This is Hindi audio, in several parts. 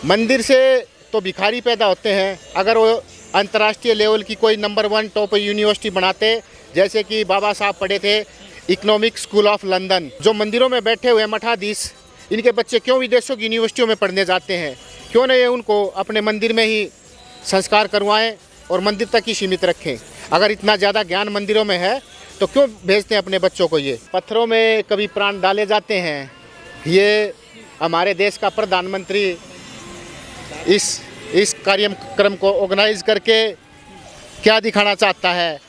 मंदिर से तो भिखारी पैदा होते हैं। अगर वो अंतर्राष्ट्रीय लेवल की कोई नंबर 1 टॉप यूनिवर्सिटी बनाते, जैसे कि बाबा साहब पढ़े थे इकोनॉमिक स्कूल ऑफ लंदन, जो मंदिरों में बैठे हुए मठाधीश, इनके बच्चे क्यों विदेशों की यूनिवर्सिटियों में पढ़ने जाते हैं? क्यों नहीं उनको अपने मंदिर में ही संस्कार करवाएं और मंदिर तक ही सीमित रखें? अगर इतना ज़्यादा ज्ञान मंदिरों में है तो क्यों भेजते हैं अपने बच्चों को? ये पत्थरों में कभी प्राण डाले जाते हैं। ये हमारे देश का प्रधानमंत्री इस कार्यक्रम को ऑर्गेनाइज करके क्या दिखाना चाहता है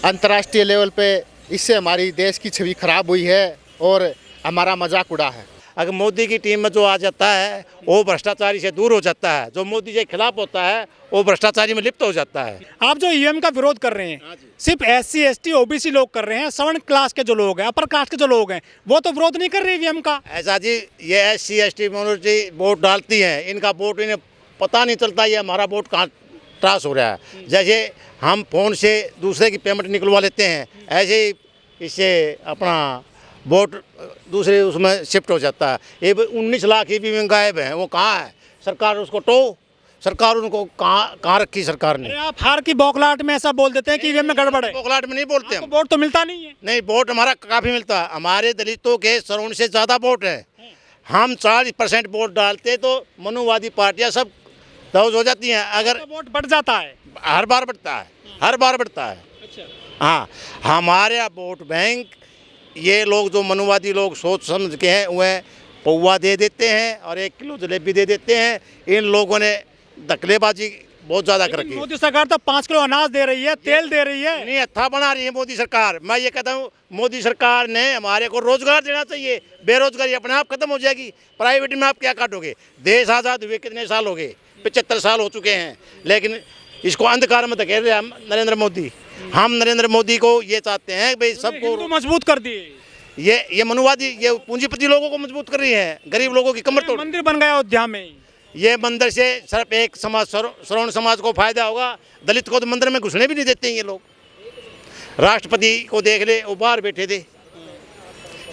अंतर्राष्ट्रीय लेवल पे? इससे हमारी देश की छवि खराब हुई है और हमारा मजाक उड़ा है। अगर मोदी की टीम में जो आ जाता है वो भ्रष्टाचारी से दूर हो जाता है, जो मोदी के खिलाफ होता है वो भ्रष्टाचारी में लिप्त हो जाता है। आप जो ईवीएम का विरोध कर रहे हैं सिर्फ SC ST OBC लोग कर रहे हैं, सवर्ण क्लास के जो लोग हैं, अपर कास्ट के जो लोग हैं, वो तो विरोध नहीं कर रहे ईवीएम का। ऐसा जी, ये SC ST माइनॉरिटी वोट डालती हैं, इनका वोट इन्हें पता नहीं चलता ये हमारा वोट कहाँ ट्रांस हो रहा है। जैसे हम फ़ोन से दूसरे की पेमेंट निकलवा लेते हैं, ऐसे ही इससे अपना वोट दूसरे उसमें शिफ्ट हो जाता है। ये 19 लाख ईवीएम गायब हैं, वो कहाँ है? सरकार उसको सरकार उनको कहाँ रखी सरकार ने? अरे आप हार की बौखलाहट में ऐसा बोल देते हैं कि ईवीएम में गड़बड़ है। बौखलाहट में नहीं बोलते हम। वोट तो मिलता नहीं है। नहीं, वोट हमारा काफ़ी मिलता है। हमारे दलितों के श्रवण से ज़्यादा वोट है। हम 40% वोट डालते तो मनुवादी पार्टियां सब दौज हो जाती हैं। अगर तो वोट बढ़ जाता है, हर बार बढ़ता है, हर बार बढ़ता है। अच्छा, हाँ, हमारे वोट बैंक ये लोग जो मनुवादी लोग सोच समझ के हैं वह पौवा दे देते हैं और 1 किलो जलेबी दे देते हैं। इन लोगों ने दखलेबाजी बहुत ज़्यादा कर रखी है। मोदी सरकार तो 5 किलो अनाज दे रही है, तेल दे रही है। नहीं, अच्छा बना रही है मोदी सरकार। मैं ये कहता हूँ मोदी सरकार ने हमारे को रोजगार देना चाहिए। बेरोजगारी अपने आप खत्म हो जाएगी। प्राइवेट में आप क्या काटोगे? देश आज़ाद हुए कितने साल हो गए? 75 साल हो चुके हैं, लेकिन इसको अंधकार में धकेल रहे हम नरेंद्र मोदी। हम नरेंद्र मोदी को ये चाहते हैं भाई सबको मजबूत कर दिए। ये मनुवादी, ये पूंजीपति लोगों को मजबूत कर रही है, गरीब लोगों की कमर तोड़। मंदिर बन गया अयोध्या में। ये मंदिर से सिर्फ एक समाज, श्रवण समाज को फायदा होगा। दलित को तो मंदिर में घुसने भी नहीं देते हैं ये लोग। राष्ट्रपति को देख ले, वो बाहर बैठे थे।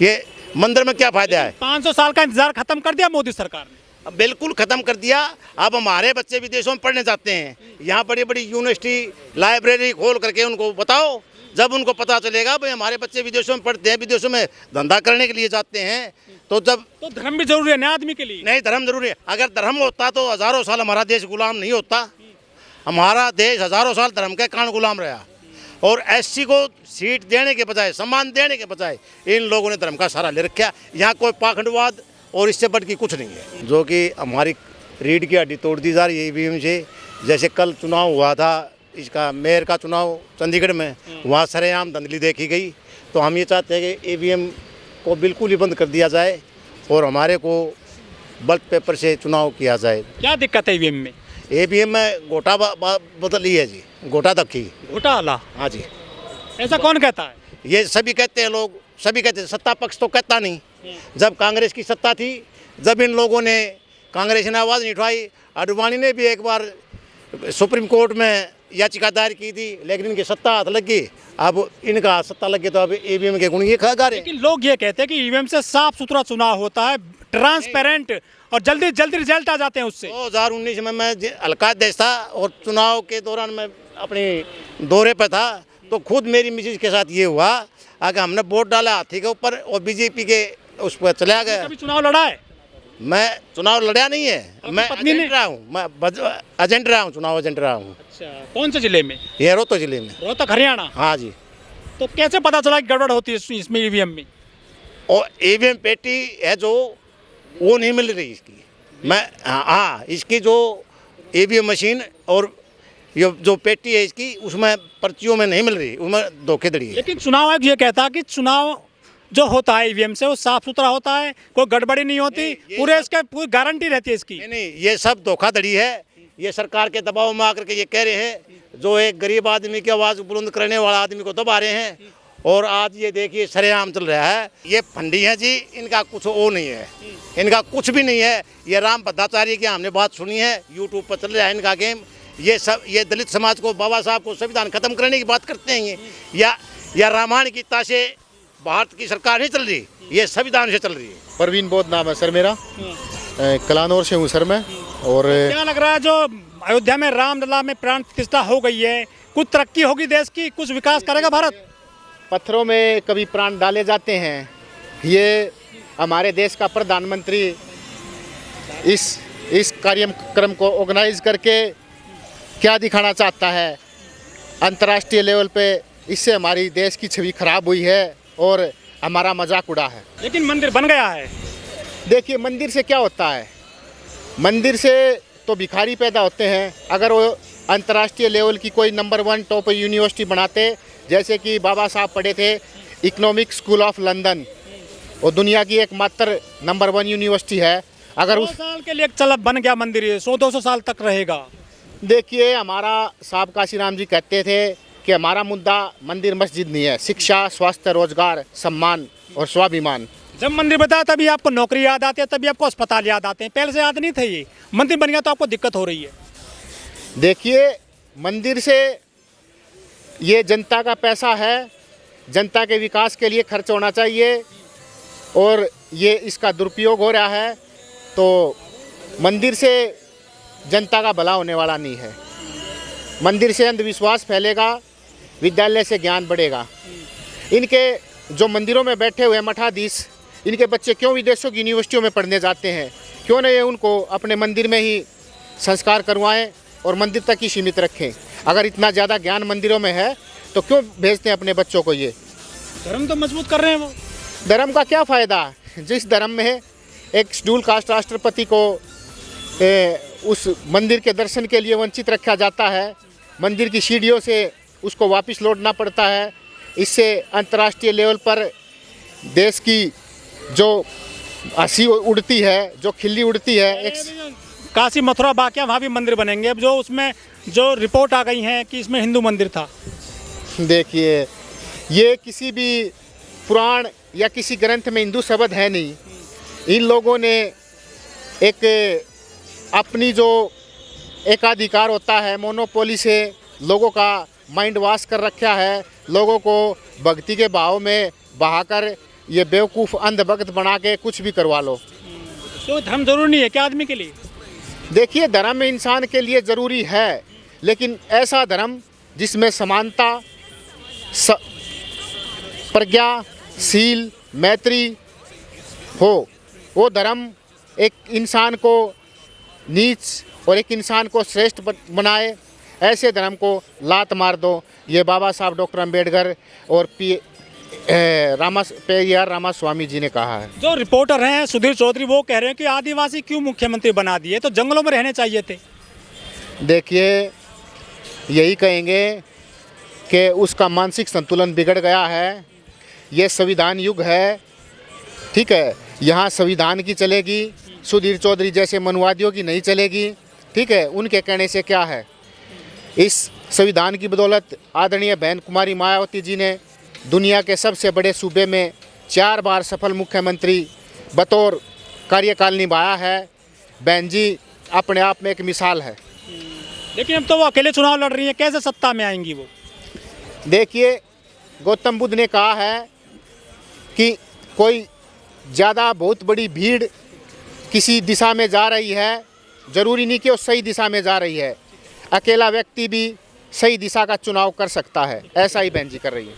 ये मंदिर में क्या फायदा है? 500 साल का इंतजार खत्म कर दिया मोदी सरकार ने। बिल्कुल ख़त्म कर दिया। अब हमारे बच्चे विदेशों में पढ़ने जाते हैं, यहाँ बड़ी बड़ी यूनिवर्सिटी लाइब्रेरी खोल करके उनको बताओ। जब उनको पता चलेगा भाई हमारे बच्चे विदेशों में पढ़ते हैं, विदेशों में धंधा करने के लिए जाते हैं, तो धर्म भी जरूरी है ना आदमी के लिए? नहीं, धर्म जरूरी है। अगर धर्म होता तो हज़ारों साल हमारा देश गुलाम नहीं होता। हमारा देश हज़ारों साल धर्म के कारण गुलाम रहा। और SC को सीट देने के बजाय, सम्मान देने के बजाय इन लोगों ने धर्म का सहारा ले रखा। यहाँ कोई पाखंडवाद और इससे बढ़ के कुछ नहीं है। जो कि हमारी रीढ़ की हड्डी तोड़ दी जा रही है ईवीएम से। जैसे कल चुनाव हुआ था, इसका मेयर का चुनाव चंडीगढ़ में, वहाँ सरेआम धांधली देखी गई। तो हम ये चाहते हैं कि ईवीएम को बिल्कुल ही बंद कर दिया जाए और हमारे को बैलेट पेपर से चुनाव किया जाए। क्या दिक्कत है ईवीएम में? ईवीएम में गोटा बदली है जी, गोटा तक घोटाला। हाँ जी, ऐसा कौन कहता है? ये सभी कहते हैं लोग, सभी कहते हैं। सत्ता पक्ष तो कहता नहीं। जब कांग्रेस की सत्ता थी, जब इन लोगों ने, कांग्रेस ने आवाज़ नहीं उठाई। अडवाणी ने भी एक बार सुप्रीम कोर्ट में याचिका दायर की थी, लेकिन इनकी सत्ता हाथ लग गई। अब इनका सत्ता लग गई तो अब ईवीएम के गुण ये खा गा रहे। लेकिन लोग ये कहते हैं कि ईवीएम से साफ सुथरा चुनाव होता है, ट्रांसपेरेंट, और जल्दी जल्दी रिजल्ट आ जाते हैं उससे। 2019 में मैं हल्का देश था और चुनाव के दौरान मैं अपने दौरे पर था, तो खुद मेरी मिसेज के साथ ये हुआ। अगर हमने वोट डाला हाथी के ऊपर और बीजेपी के उस पर चला गया। कभी चुनाव लड़ा है? मैं चुनाव लड़ा नहीं है, मैं एजेंट रहा हूँ। मैं एजेंट रहा हूँ, चुनाव एजेंट रहा हूँ। अच्छा, कौन से जिले में? ये रोहतक जिले में। रोहतक, हरियाणा? हाँ जी। तो कैसे पता चला कि गड़बड़ होती है इसमें ईवीएम में? और ईवीएम पेटी है जो वो नहीं मिल रही इसकी। मैं हाँ, इसकी जो ईवीएम मशीन और ये जो पेटी है इसकी, उसमें पर्चियों में नहीं मिल रही, उसमें धोखेधड़ी है। लेकिन चुनाव आयोग ये कहता है कि चुनाव जो होता है ईवीएम से वो साफ सुथरा होता है, कोई गड़बड़ी नहीं होती, पूरे इसके पूरी गारंटी रहती है इसकी। नहीं, ये सब धोखाधड़ी है। ये सरकार के दबाव में आकर के ये कह रहे हैं, जो एक गरीब आदमी की आवाज़ बुलंद करने वाला आदमी को दबा रहे हैं। और आज ये देखिए सरेआम चल रहा है। ये फंडी है जी, इनका कुछ वो नहीं है, इनका कुछ भी नहीं है। ये राम भद्राचार्य की हमने बात सुनी है, यूट्यूब पर चल रहा है इनका गेम। ये सब, ये दलित समाज को, बाबा साहब को संविधान खत्म करने की बात करते हैं ये, या रामायण की ताशे भारत की सरकार नहीं चल रही, ये संविधान से चल रही है। परवीन बौद्ध नाम है सर मेरा, कलानौर से हूँ सर मैं। और क्या लग रहा है जो अयोध्या में रामलला में प्राण प्रतिष्ठा हो गई है, कुछ तरक्की होगी देश की, कुछ विकास करेगा भारत? पत्थरों में कभी प्राण डाले जाते हैं। ये हमारे देश का प्रधानमंत्री इस कार्यक्रम को ऑर्गेनाइज करके क्या दिखाना चाहता है अंतर्राष्ट्रीय लेवल पे। इससे हमारी देश की छवि खराब हुई है और हमारा मजाक उड़ा है। लेकिन मंदिर बन गया है। देखिए, मंदिर से क्या होता है, मंदिर से तो भिखारी पैदा होते हैं। अगर वो अंतर्राष्ट्रीय लेवल की कोई नंबर 1 टॉप यूनिवर्सिटी बनाते, जैसे कि बाबा साहब पढ़े थे इकोनॉमिक स्कूल ऑफ लंदन, वो दुनिया की एकमात्र नंबर 1 यूनिवर्सिटी है। अगर 100 साल के लिए चल बन गया मंदिर, ये 100-200 साल तक रहेगा। देखिए, हमारा साहब काशीराम जी कहते थे कि हमारा मुद्दा मंदिर मस्जिद नहीं है, शिक्षा, स्वास्थ्य, रोजगार, सम्मान और स्वाभिमान। जब मंदिर बताया तभी आपको नौकरी याद आती है, तभी आपको अस्पताल याद आते हैं, पहले से याद नहीं थे। ये मंदिर बन गया तो आपको दिक्कत हो रही है। देखिए, मंदिर से ये जनता का पैसा है, जनता के विकास के लिए खर्च होना चाहिए और ये इसका दुरुपयोग हो रहा है, तो मंदिर से जनता का भला होने वाला नहीं है। मंदिर से अंधविश्वास फैलेगा, विद्यालय से ज्ञान बढ़ेगा। इनके जो मंदिरों में बैठे हुए मठाधीश, इनके बच्चे क्यों विदेशों की यूनिवर्सिटियों में पढ़ने जाते हैं? क्यों नहीं उनको अपने मंदिर में ही संस्कार करवाएं और मंदिर तक ही सीमित रखें? अगर इतना ज़्यादा ज्ञान मंदिरों में है तो क्यों भेजते हैं अपने बच्चों को? ये धर्म तो मजबूत कर रहे हैं वो। धर्म का क्या फ़ायदा जिस धर्म में एक शेड्यूल कास्ट राष्ट्रपति को उस मंदिर के दर्शन के लिए वंचित रखा जाता है, मंदिर की सीढ़ियों से उसको वापस लौटना पड़ता है। इससे अंतर्राष्ट्रीय लेवल पर देश की जो हंसी उड़ती है, जो खिल्ली उड़ती है, एक काशी, मथुरा, बाकिया, वहाँ भी मंदिर बनेंगे। अब जो उसमें जो रिपोर्ट आ गई है कि इसमें हिंदू मंदिर था। देखिए, ये किसी भी पुराण या किसी ग्रंथ में हिंदू शब्द है नहीं। इन लोगों ने एक अपनी जो एकाधिकार होता है, मोनोपोली से लोगों का माइंड वॉश कर रखा है। लोगों को भक्ति के भाव में बहाकर ये बेवकूफ़ अंधभक्त बना के कुछ भी करवा लो। तो धर्म जरूरी नहीं है क्या आदमी के लिए? देखिए, धर्म इंसान के लिए ज़रूरी है, लेकिन ऐसा धर्म जिसमें समानता, प्रज्ञाशील, मैत्री हो, वो धर्म एक इंसान को नीच और एक इंसान को श्रेष्ठ बनाए। ऐसे धर्म को लात मार दो। ये बाबा साहब डॉक्टर अंबेडकर और पेरियार रामास्वामी जी ने कहा है। जो रिपोर्टर हैं सुधीर चौधरी, वो कह रहे हैं कि आदिवासी क्यों मुख्यमंत्री बना दिए, तो जंगलों में रहने चाहिए थे। देखिए, यही कहेंगे कि उसका मानसिक संतुलन बिगड़ गया है। ये संविधान युग है, ठीक है, यहाँ संविधान की चलेगी, सुधीर चौधरी जैसे मनुवादियों की नहीं चलेगी, ठीक है। उनके कहने से क्या है, इस संविधान की बदौलत आदरणीय बहन कुमारी मायावती जी ने दुनिया के सबसे बड़े सूबे में 4 बार सफल मुख्यमंत्री बतौर कार्यकाल निभाया है। बहन जी अपने आप में एक मिसाल है। लेकिन अब तो वो अकेले चुनाव लड़ रही हैं, कैसे सत्ता में आएंगी वो? देखिए, गौतम बुद्ध ने कहा है कि कोई ज़्यादा बहुत बड़ी भीड़ किसी दिशा में जा रही है, ज़रूरी नहीं कि वो सही दिशा में जा रही है। अकेला व्यक्ति भी सही दिशा का चुनाव कर सकता है। ऐसा ही बहन जी कर रही है।